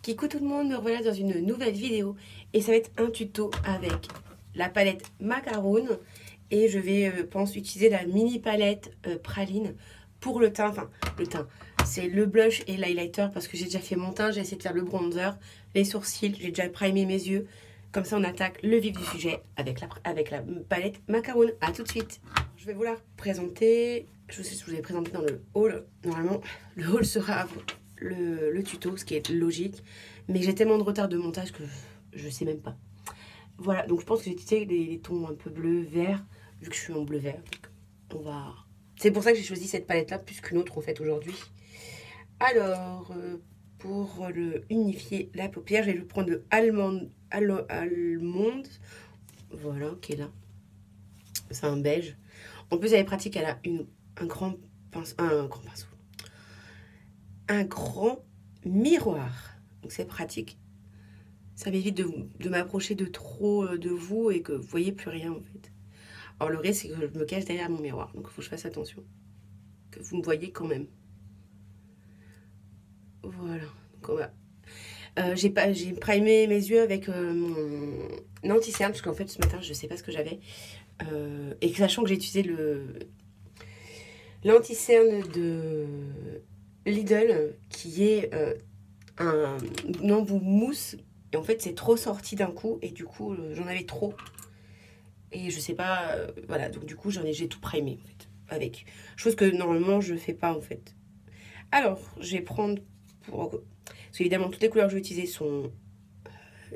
Coucou tout le monde, me revoilà dans une nouvelle vidéo et ça va être un tuto avec la palette Macaroon et je vais, pense, utiliser la mini palette Praline pour le teint, enfin le teint, c'est le blush et l'highlighter parce que j'ai déjà fait mon teint, j'ai essayé de faire le bronzer, les sourcils, j'ai déjà primé mes yeux, comme ça on attaque le vif du sujet avec la palette Macaroon. A tout de suite. Je vais vous la présenter, je sais que je vous ai présenté dans le haul, normalement le haul sera à vous. Le tuto, ce qui est logique, mais j'ai tellement de retard de montage que je sais même pas. Voilà, donc je pense que j'ai utilisé les tons un peu bleu vert, vu que je suis en bleu vert. On va... C'est pour ça que j'ai choisi cette palette là plus qu'une autre en fait aujourd'hui. Alors, pour le unifier la paupière, je vais prendre le Allemande, voilà, qui est là. C'est un beige. En plus elle est pratique, elle a un grand pinceau, un grand miroir, donc c'est pratique, ça m'évite de m'approcher de trop de vous et que vous voyez plus rien en fait. Alors le risque c'est que je me cache derrière mon miroir, donc il faut que je fasse attention que vous me voyez quand même. Voilà, donc on va j'ai primé mes yeux avec mon anti-cerne parce qu'en fait ce matin je sais pas ce que j'avais et sachant que j'ai utilisé l'anti-cerne de Lidl qui est un embout mousse et en fait c'est trop sorti d'un coup et du coup j'en avais trop et je sais pas voilà, donc du coup j'ai tout primé en fait avec, chose que normalement je fais pas en fait. Alors je vais prendre parce qu'évidemment toutes les couleurs que je vais utiliser sont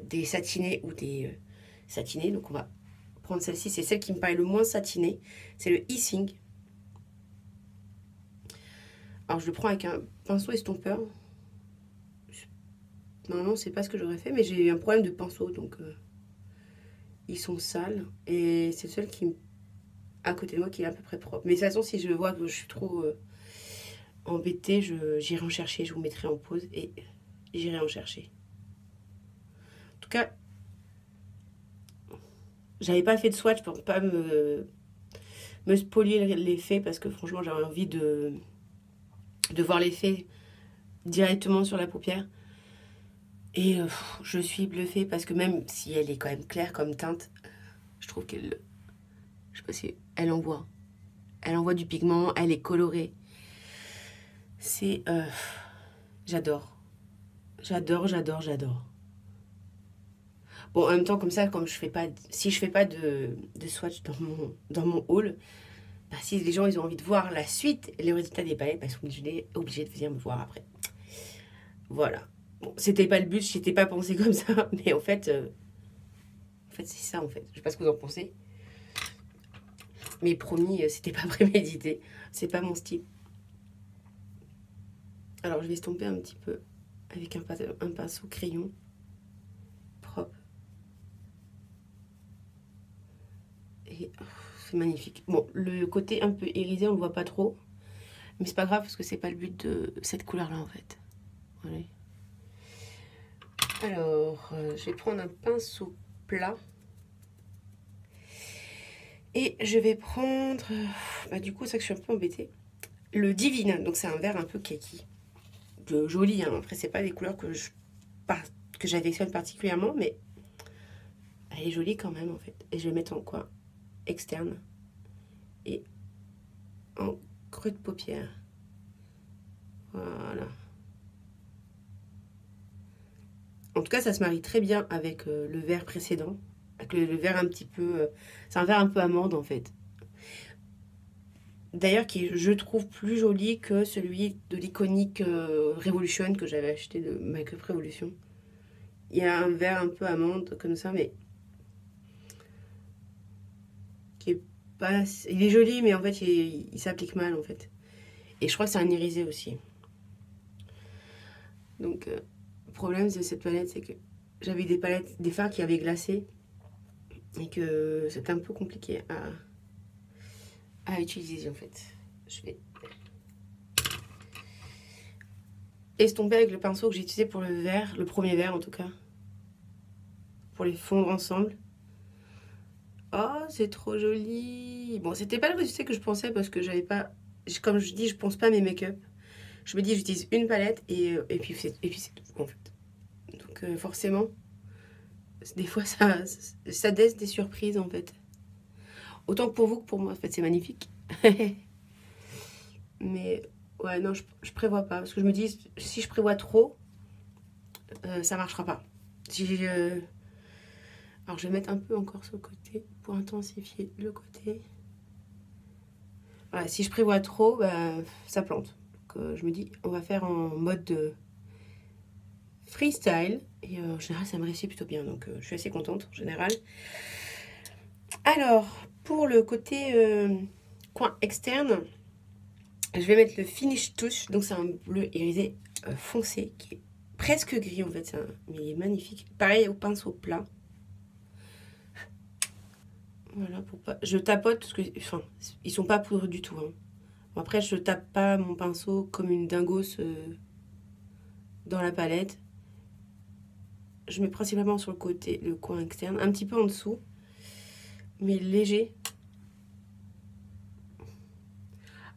des satinés ou des satinés, donc on va prendre celle-ci, c'est celle qui me paraît le moins satinée, c'est le Hissing. Alors je le prends avec un pinceau estompeur. Normalement c'est pas ce que j'aurais fait, mais j'ai eu un problème de pinceau, donc ils sont sales et c'est le seul qui à côté de moi qui est à peu près propre. Mais de toute façon si je vois que je suis trop embêtée, j'irai en chercher, je vous mettrai en pause et j'irai en chercher. En tout cas, j'avais pas fait de swatch pour pas me spolier l'effet parce que franchement j'avais envie de voir l'effet directement sur la paupière. Et je suis bluffée parce que même si elle est quand même claire comme teinte, je trouve qu'elle, je sais pas si elle envoie du pigment, elle est colorée. C'est, j'adore. Bon, en même temps comme ça, comme je fais pas, si je fais pas de swatch dans mon haul, bah, si les gens ils ont envie de voir la suite, les résultats des palettes, bah, ils sont obligés de venir me voir après. Voilà. Bon, c'était pas le but, j'étais pas pensée comme ça, mais en fait c'est ça en fait. Je sais pas ce que vous en pensez. Mais promis, c'était pas prémédité. C'est pas mon style. Alors je vais estomper un petit peu avec un pinceau crayon propre. Et c'est magnifique. Bon, le côté un peu irisé, on le voit pas trop. Mais c'est pas grave parce que c'est pas le but de cette couleur-là en fait. Voilà. Alors, je vais prendre un pinceau plat. Et je vais prendre, bah, du coup, c'est ça que je suis un peu embêtée, le Divine. Donc c'est un vert un peu kaki. Joli, hein. Après c'est pas des couleurs que j'affectionne particulièrement, mais elle est jolie quand même en fait. Et je vais mettre en coin externe et en creux de paupière. Voilà. En tout cas, ça se marie très bien avec le vert précédent. Avec le vert un petit peu... c'est un vert un peu amande en fait. D'ailleurs, qui est, je trouve, plus joli que celui de l'iconique Revolution que j'avais acheté de Make Up Revolution. Il y a un vert un peu amande comme ça, mais qui est pas... Il est joli, mais en fait, il s'applique mal en fait. Et je crois que c'est un irisé aussi. Donc, le problème de cette palette, c'est que j'avais des fards qui avaient glacé et que c'était un peu compliqué à utiliser en fait. Je vais estomper avec le pinceau que j'ai utilisé pour le vert, le premier vert en tout cas, pour les fondre ensemble. Oh, c'est trop joli. Bon, c'était pas le résultat que je pensais parce que j'avais pas, comme je dis, je pense pas à mes make-up. Je me dis j'utilise une palette et puis c'est tout en fait. Donc forcément, des fois ça laisse des surprises en fait. Autant pour vous que pour moi, en fait, c'est magnifique. Mais ouais, non, je prévois pas. Parce que je me dis, si je prévois trop, ça marchera pas. Si alors je vais mettre un peu encore sur le côté pour intensifier le côté. Voilà, si je prévois trop, bah, ça plante. Donc je me dis, on va faire en mode de freestyle. Et en général, ça me réussit plutôt bien. Donc je suis assez contente en général. Alors, pour le côté coin externe, je vais mettre le Finish Touch. Donc c'est un bleu irisé foncé qui est presque gris en fait. Mais il est magnifique. Pareil au pinceau plat. Voilà, pour pas... Je tapote parce que, enfin, ils sont pas poudreux du tout. Hein. Bon, après, je tape pas mon pinceau comme une dingos dans la palette. Je mets principalement sur le côté, le coin externe, un petit peu en dessous, mais léger.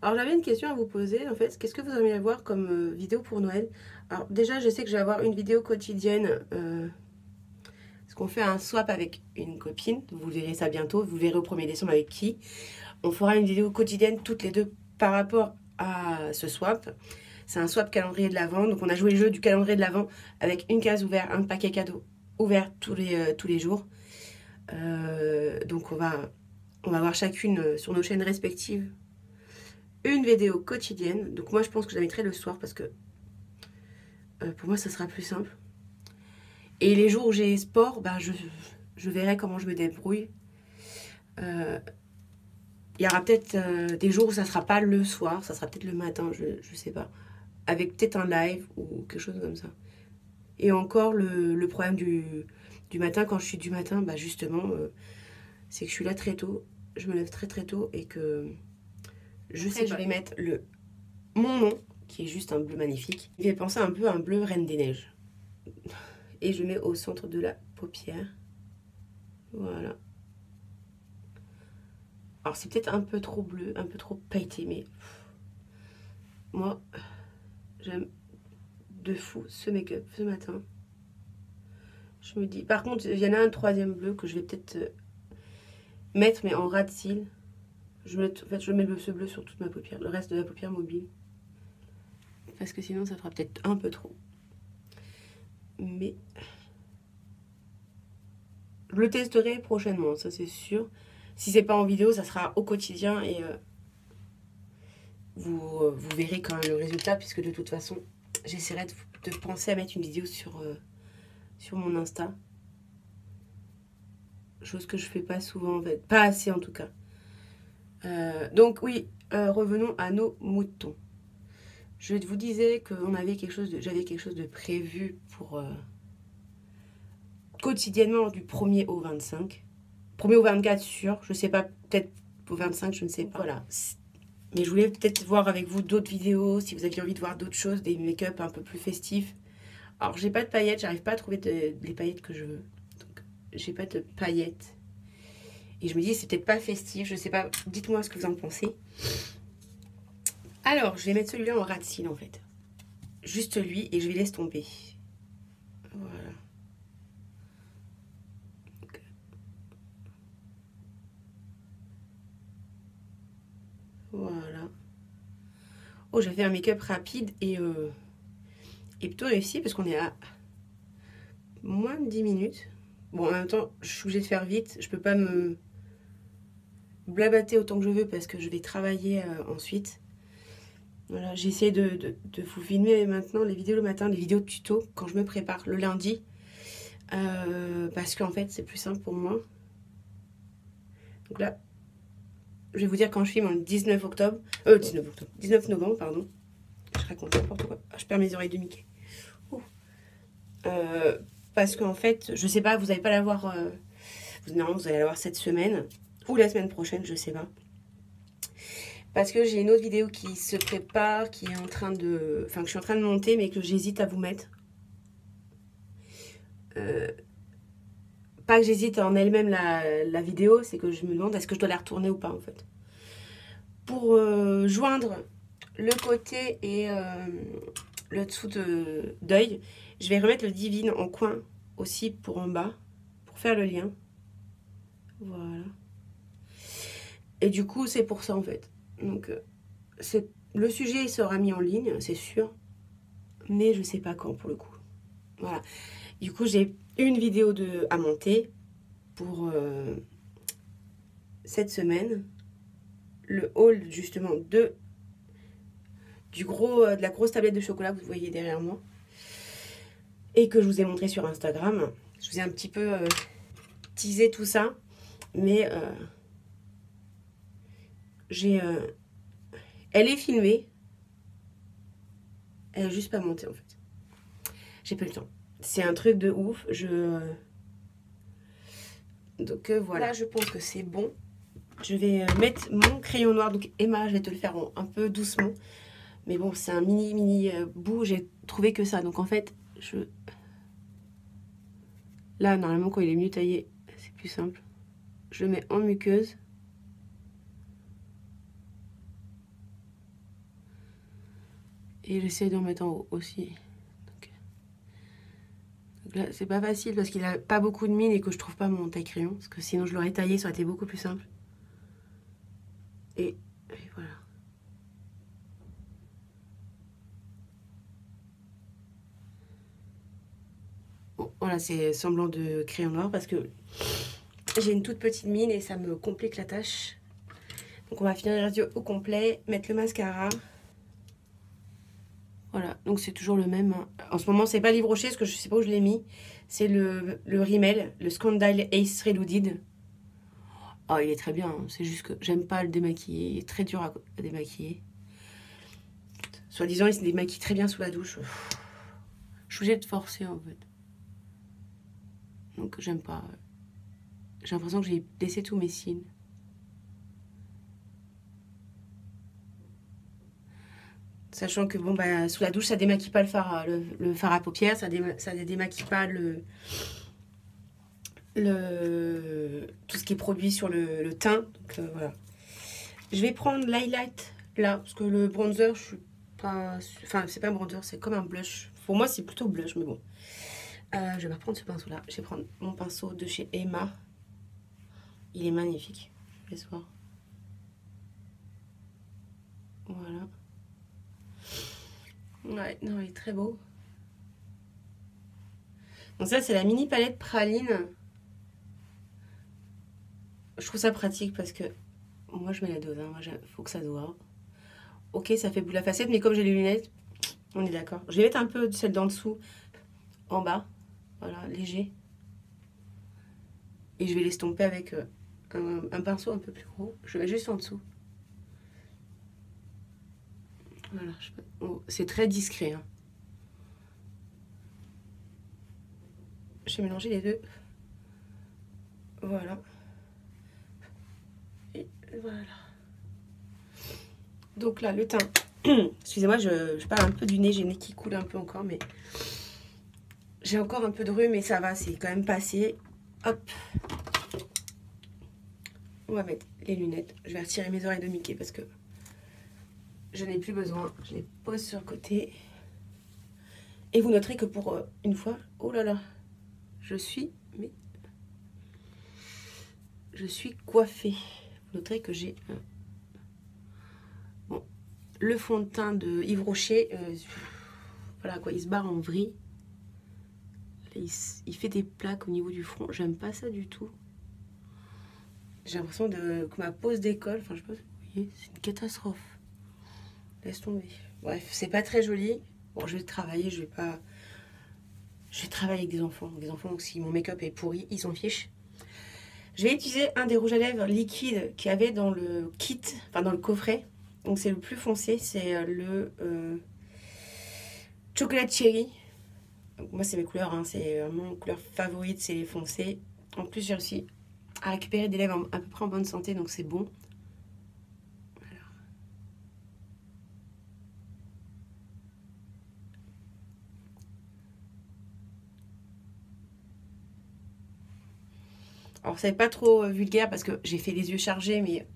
Alors, j'avais une question à vous poser, en fait. Qu'est-ce que vous aimeriez voir comme vidéo pour Noël? Alors, déjà, je sais que je vais avoir une vidéo quotidienne... qu'on fait un swap avec une copine, vous verrez ça bientôt, vous verrez au 1er décembre avec qui. On fera une vidéo quotidienne toutes les deux par rapport à ce swap. C'est un swap calendrier de l'Avent, donc on a joué le jeu du calendrier de l'Avent avec une case ouverte, un paquet cadeau ouvert tous les jours. Donc on va voir chacune sur nos chaînes respectives une vidéo quotidienne. Donc moi je pense que je la mettrai le soir parce que pour moi ça sera plus simple. Et les jours où j'ai sport, ben je verrai comment je me débrouille. Il y aura peut-être des jours où ça ne sera pas le soir, ça sera peut-être le matin, je ne sais pas. Avec peut-être un live ou quelque chose comme ça. Et encore, le problème du matin, quand je suis du matin, bah justement, c'est que je suis là très tôt. Je me lève très très tôt et que je sais que je vais mettre mon nom, qui est juste un bleu magnifique. Il fait penser un peu à un bleu Reine des Neiges. Et je mets au centre de la paupière. Voilà. Alors c'est peut-être un peu trop bleu, un peu trop pailleté, mais moi, j'aime de fou ce make-up ce matin. Je me dis... Par contre, il y en a un troisième bleu que je vais peut-être mettre, mais en ras de cils. En fait, je mets ce bleu sur toute ma paupière, le reste de la paupière mobile. Parce que sinon, ça fera peut-être un peu trop. Mais... je le testerai prochainement, ça c'est sûr. Si c'est pas en vidéo, ça sera au quotidien et vous verrez quand même le résultat, puisque de toute façon, j'essaierai de penser à mettre une vidéo sur mon Insta. Chose que je fais pas souvent en fait, pas assez en tout cas. Donc oui, revenons à nos moutons. Je vous disais que j'avais quelque chose de prévu pour quotidiennement du 1er au 25. 1er au 24 sûr, je sais pas, peut-être au 25, je ne sais pas. Voilà. Mais je voulais peut-être voir avec vous d'autres vidéos, si vous aviez envie de voir d'autres choses, des make-up un peu plus festifs. Alors j'ai pas de paillettes, j'arrive pas à trouver les paillettes que je veux. Donc j'ai pas de paillettes. Et je me dis c'est peut-être pas festif, je sais pas, dites-moi ce que vous en pensez. Alors je vais mettre celui-là en ras de cils en fait. Juste lui et je vais l'estomper. Voilà. Voilà. Oh, j'ai fait un make-up rapide et plutôt réussi parce qu'on est à moins de 10 minutes. Bon, en même temps, je suis obligée de faire vite. Je peux pas me blabater autant que je veux parce que je vais travailler ensuite. Voilà, j'ai essayé de vous filmer maintenant les vidéos le matin, les vidéos de tuto quand je me prépare le lundi. Parce qu'en fait, c'est plus simple pour moi. Donc là, je vais vous dire quand je filme le 19 novembre, pardon. Je raconte n'importe quoi. Je perds mes oreilles de Mickey. Parce qu'en fait, je sais pas, vous n'allez pas la voir. Normalement, vous allez la voir cette semaine ou la semaine prochaine, je sais pas. Parce que j'ai une autre vidéo qui se prépare, qui est en train de... Enfin, que je suis en train de monter, mais que j'hésite à vous mettre. Pas que j'hésite en elle-même la vidéo, c'est que je me demande est-ce que je dois la retourner ou pas, en fait. Pour joindre le côté et le dessous d'œil. Je vais remettre le Divine en coin aussi pour en bas, pour faire le lien. Voilà. Et du coup, c'est pour ça en fait. Donc, le sujet sera mis en ligne, c'est sûr. Mais je sais pas quand pour le coup. Voilà. Du coup, j'ai une vidéo à monter pour cette semaine. Le haul justement de la grosse tablette de chocolat que vous voyez derrière moi. Et que je vous ai montré sur Instagram. Je vous ai un petit peu teasé tout ça. Mais elle est filmée. Elle n'a juste pas monté en fait. J'ai pas eu le temps. C'est un truc de ouf. Donc voilà, je pense que c'est bon. Je vais mettre mon crayon noir. Donc Emma, je vais te le faire un peu doucement. Mais bon, c'est un mini bout. J'ai trouvé que ça. Donc en fait, là, normalement, quand il est mieux taillé, c'est plus simple. Je le mets en muqueuse. Et j'essaie d'en mettre en haut aussi. Donc là, c'est pas facile parce qu'il a pas beaucoup de mine et que je trouve pas mon taille-crayon. Parce que sinon, je l'aurais taillé, ça aurait été beaucoup plus simple. Et voilà. Bon, voilà, c'est semblant de crayon noir parce que j'ai une toute petite mine et ça me complique la tâche. Donc on va finir les yeux au complet, mettre le mascara. Voilà, donc c'est toujours le même. En ce moment, c'est pas Livre Rocher, parce que je sais pas où je l'ai mis. C'est le Rimmel, le Scandal Ace Reloaded. Oh, il est très bien, hein. C'est juste que j'aime pas le démaquiller. Il est très dur à démaquiller. Soi-disant, il se démaquille très bien sous la douche. Je suis obligée de forcer, en fait. Donc, j'aime pas. J'ai l'impression que j'ai laissé tous mes cils. Sachant que bon bah sous la douche ça démaquille pas le fard à paupières, ça démaquille pas tout ce qui est produit sur le teint. Donc voilà. Je vais prendre l'highlight là parce que le bronzer je suis pas, enfin c'est pas un bronzer, c'est comme un blush. Pour moi c'est plutôt blush mais bon. Je vais pas prendre ce pinceau là. Je vais prendre mon pinceau de chez Emma. Il est magnifique. Je vais voir. Voilà. Ouais, non, il est très beau. Donc ça, c'est la mini palette praline. Je trouve ça pratique parce que moi, je mets la dose. Hein. Moi, faut que ça doit. Ok, ça fait boule à facette, mais comme j'ai les lunettes, on est d'accord. Je vais mettre un peu de celle d'en dessous, en bas. Voilà, léger. Et je vais l'estomper avec un pinceau un peu plus gros. Je vais juste en dessous. Voilà, oh, c'est très discret. Hein. Je vais mélanger les deux. Voilà. Et voilà. Donc là, le teint. Excusez-moi, je parle un peu du nez. J'ai le nez qui coule un peu encore, mais j'ai encore un peu de rhume, mais ça va, c'est quand même passé. Hop. On va mettre les lunettes. Je vais retirer mes oreilles de Mickey parce que je n'ai plus besoin. Je les pose sur le côté. Et vous noterez que pour une fois, oh là là, je suis coiffée. Vous noterez que j'ai bon, le fond de teint de Yves Rocher. Voilà quoi, il se barre en vrille. Il fait des plaques au niveau du front. J'aime pas ça du tout. J'ai l'impression que ma pose d'école, enfin je sais pas, vous voyez, c'est une catastrophe. Laisse tomber. Bref, c'est pas très joli. Bon, je vais travailler, je vais travailler avec des enfants. Les enfants, donc si mon make-up est pourri, ils s'en fichent. Je vais utiliser un des rouges à lèvres liquides qu'il y avait dans le kit, enfin dans le coffret. Donc c'est le plus foncé, c'est le Chocolate Cherry. Donc, moi c'est mes couleurs, hein, c'est mon couleur favorite, c'est les foncés. En plus j'ai réussi à récupérer des lèvres à peu près en bonne santé, donc c'est bon. Alors c'est pas trop vulgaire parce que j'ai fait les yeux chargés, mais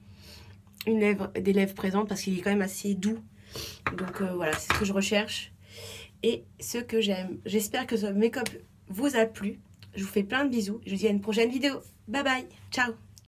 des lèvres présentes parce qu'il est quand même assez doux. Donc voilà, c'est ce que je recherche. et ce que j'aime. J'espère que ce make-up vous a plu. Je vous fais plein de bisous. Je vous dis à une prochaine vidéo. Bye bye. Ciao.